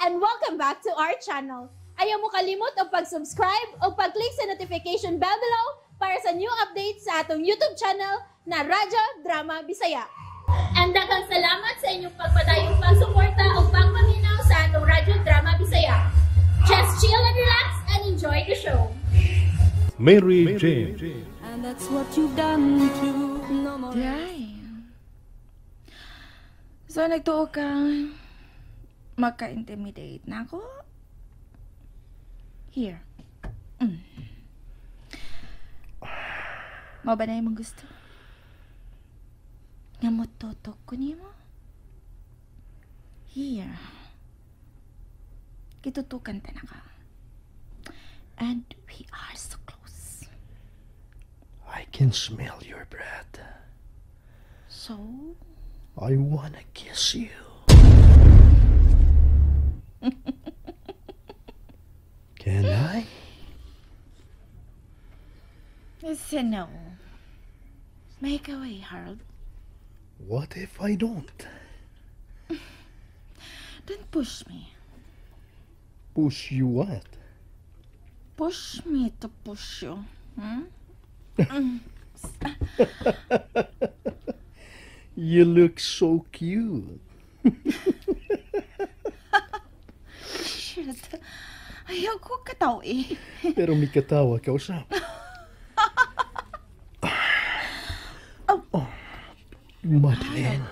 and welcome back to our channel. Ayaw mo kalimot o pag-subscribe o pag-click sa notification bell below para sa new updates sa atong YouTube channel na Radyo Drama Bisaya. And daghang salamat sa inyong pagpadayong pagsuporta o pagpaminaw sa atong Radyo Drama Bisaya. Just chill and relax and enjoy the show. Mary Jane. And that's what you've done to no more. Day. So, nagtuo ka maka-intimidate na ako? Here. Mo ba na yung gusto? Nga mo totok ko niyo mo? Here. Kitutukan ta na ka. And we are so close. I can smell your breath. So? I wanna kiss you. Can I? Listen, no. Make away, Harold. What if I don't? Don't push me. Push you what? Push me to push you. You look so cute. Shit. Ayaw ko kataw eh. Pero may katawa ka usap. Madeline.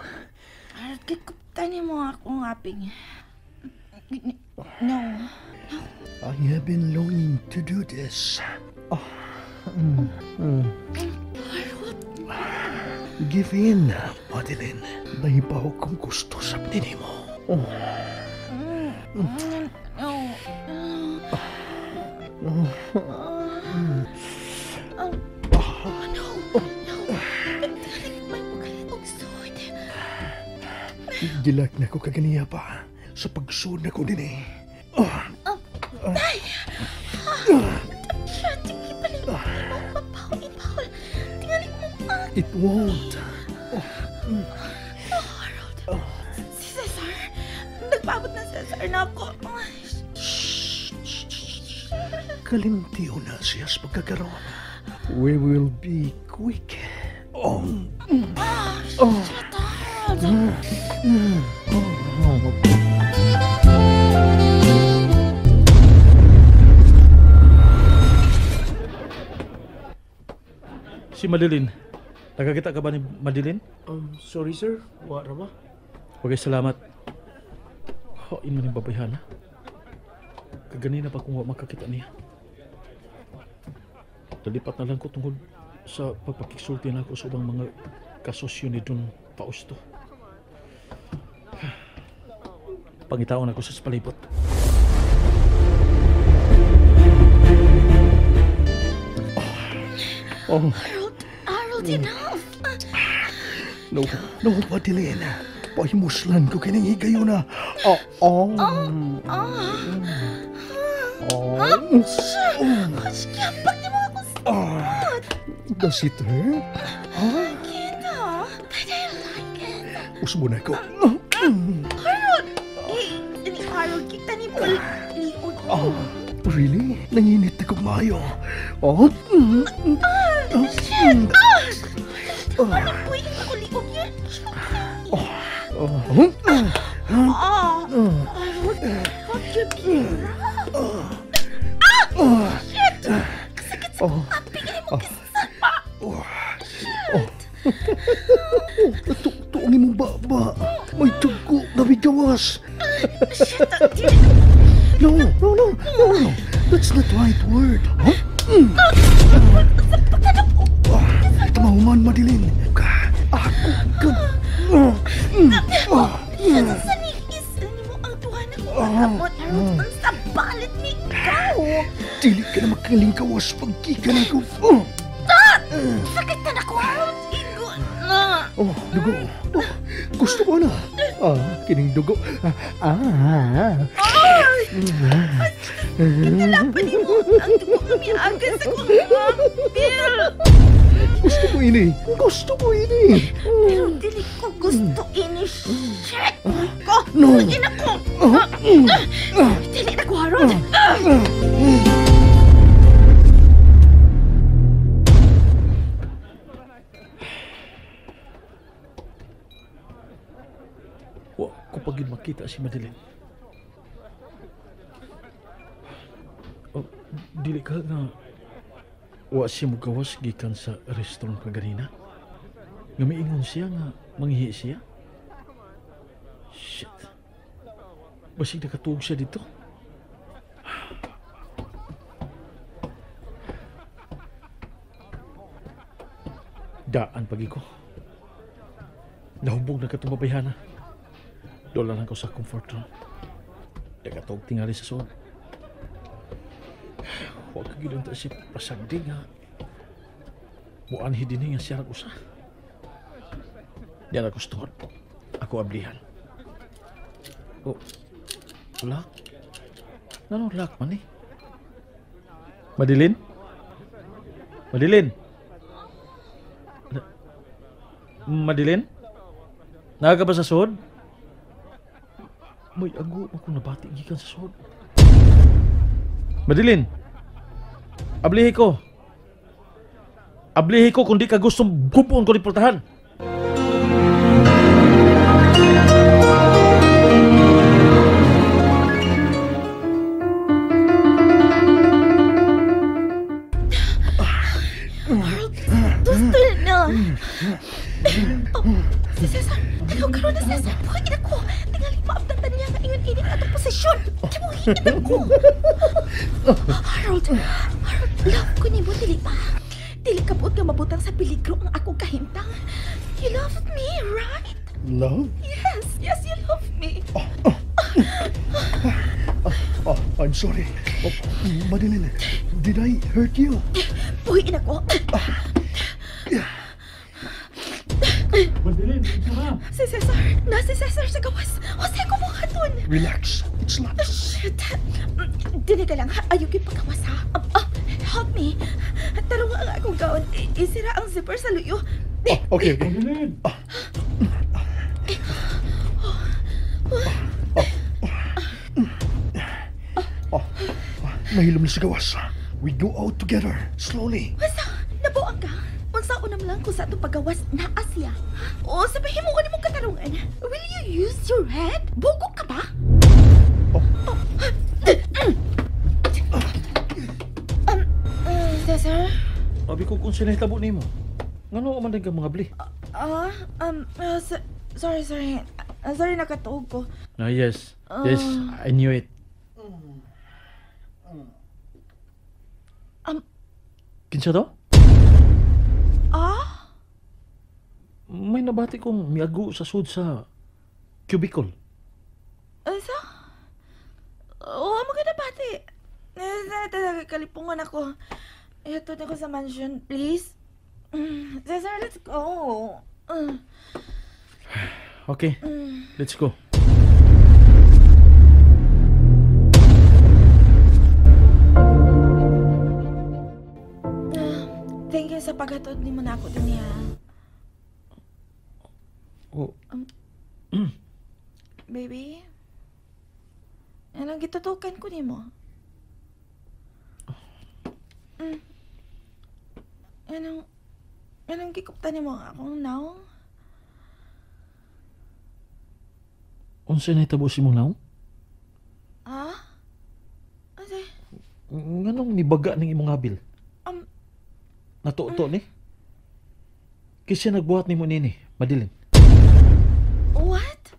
Harold, kikuptanin mo akong aping. No. I have been longing to do this. Give in, Madeline. Nahibaw kong gusto sa pinini mo. Gilak na ko kaganiya pa sa pagsuod na ko din eh. Tay! Tingin pa rin mo. Mapahol. Tingaling mo pa. It won't. Harold. Si Cesar. Nagpabot na Cesar na ako. Kalimtiyo na siya sa pagkakaroon. We will be quick. Shut up, Harold. Si Madeline. Nakakita ka ba ni Madeline? Sorry sir, wa ra ba? Okay, salamat. Hain mo ni babayhan, ha? Kaganina pa kung wa makakita niya. Dalipat na lang ko tungkol sa pagpakiksulti na ako sa ubang mga kasosyo ni Don Fausto. Pangitaon ako sa palibot. Harold, enough. No, Madeline. Pahimuslan ko kining higayon na. Siyapak niyo mo ako sa Does it hurt? kita. I don't like it. Usbo na ko. Harold! Harold, kita ni Paul. Really? Nanginit na kong mayo. Shit! Ano po yung nakulikog yan? Harold, huwag you be Shit! Sakit sa aping mo kasi pa. Tuungin mong baba. May tugo na bigawas. Shit! No. That's not the right word. Tamahuman, Madeline. Ako. Sa nikis ni mo ang tuhan ako. Alamot, Harold, ang sabalit ni ikaw. Dili ka na makalingkawas pagkika na ko. Sakit na ako, Harold. Igo na. Dugo. Gusto ko na. Kining dugo. Nalapan mo ang dugo kami agad sa kong Bill. Gusto mo ini. Gusto mo ini. Pero dili ko gusto ini. Shit! Ko! No. Dili na ko! Dili na ko, Harold! Wa ko pagin makita si Madeline. Oh, dili ka nga wa siya mugawas gikan sa restaurant kaganina. Nga miingon siya nga manghihi siya. Shit. Basig nakatuog siya dito. Daan pagi ko. Nahumbog na katong babayhana. Dola lang ko sa comfort room. Nakatog tingali sa suod. Huwag ka ginunta siya pasagdi nga. Muanhi din nga siya usa. Diyan ako store. Ako ablihan. Oh, lock? Anong lock man eh? Madeline? Madeline? Madeline? Naga ba sa suod? May ago ako nabati gikan sa suod. Madeline? Ablihi ko. Ablihi ko kung di ka gustong bubuon ko riportahan. Gusto na! Si Cesar! Ayaw karoon na, Cesar! Buhagin ako! Tingali maabdatan niya nga ingon ini atong posisyon! Buhagin ako! Harold! Harold! Love ko ni mo, dili pa! Dili ka buot nga mabutang sa peligro ang akong kahimtang! You love me, right? Love? Yes! Yes, you love me! I'm sorry. Madeline, did I hurt you? Buhagin ako! Madeline, ito na. Si Cesar! Si Cesar sa gawas! Jose, kumuhaton! Relax. It's not... Shit! Dili ka lang, ayaw yung pagkawas ha. Help me. Tarong ang akong gaon. Isira ang zipper sa luyo. Okay. Madeline! Mahilom na sa gawas. We go out together. Slowly. Unsa? Nabuang ka? Unsa unam lang kung sa itong paggawas na Asya? O sabihin mo mong katarungan. Will you use your head? Bugo ka ba? Cesar? Sabi ko kung sila hitabo ni mo. Nga no man ka mga bli. Sorry. Sorry, nakatuog ko. Ah, yes. Yes, I knew it. Kinsa to? May nabati kong miago sa sud sa cubicle. Asa? Oo, maganda pati. Talaga kalipungan ako. Ito na ko sa mansion, please. Cesar, let's go. Okay, let's go. Thank you sa paghatod ni mo na ako dun niya. Oh. Baby? Anong gitutukan ko ni mo? Anong gikuptan ni mo akong naong? Unsa na itabo si mong naong? Ate? Nganong nibaga ning imong habil? Natuto ni? Kasi nagbuhat ni mo nini, Madeline. What?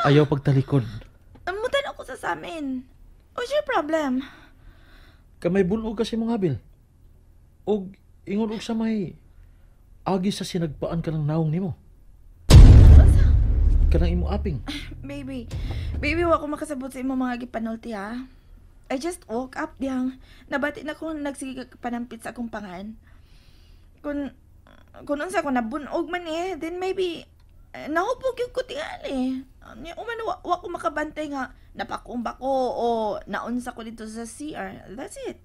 Ayaw pagtalikod. Mutan ako sa amin. What's your problem? Kamay bunog kasi mong habil. O ingon og sa may agi sa sinagpaan ka ng naong nimo. Kanang imo aping. Baby, wa ko makasabot sa imong mga gipanulti ha. I just woke up diyang nabati na ko nagsige panampit sa akong pangan. Kung unsa ko nabunog man then maybe nahubog yung kutingali. Uman wa ko makabantay nga napakumba ko o naunsa ko dito sa CR. That's it.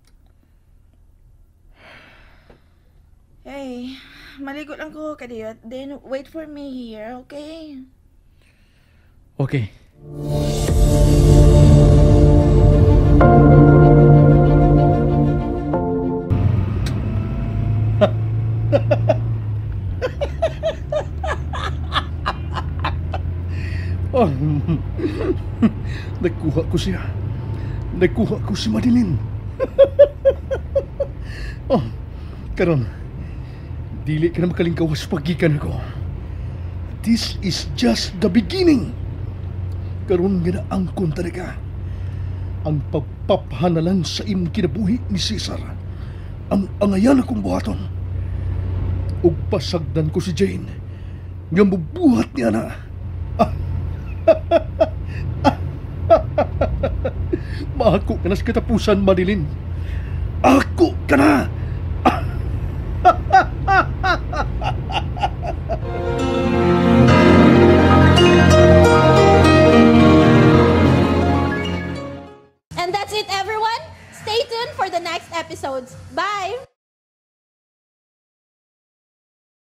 Hey, maligo lang ko kadiyot. Then, wait for me here, okay? Okay. Oh, nakuha ko siya. Nakuha ko si Madeline. Oh, karon, dili ka na makalingkawas pagikan ako. This is just the beginning. Karon nga na angkon talaga. Ang pagpapahanalan sa imong kinabuhi ni Cesar. Ang angayan akong buhaton. Ug pasagdan ko si Jane. Nga mubuhat niya na. Maako ka na sa katapusan, Madeline. Ako ka na! And that's it, everyone. Stay tuned for the next episodes. Bye!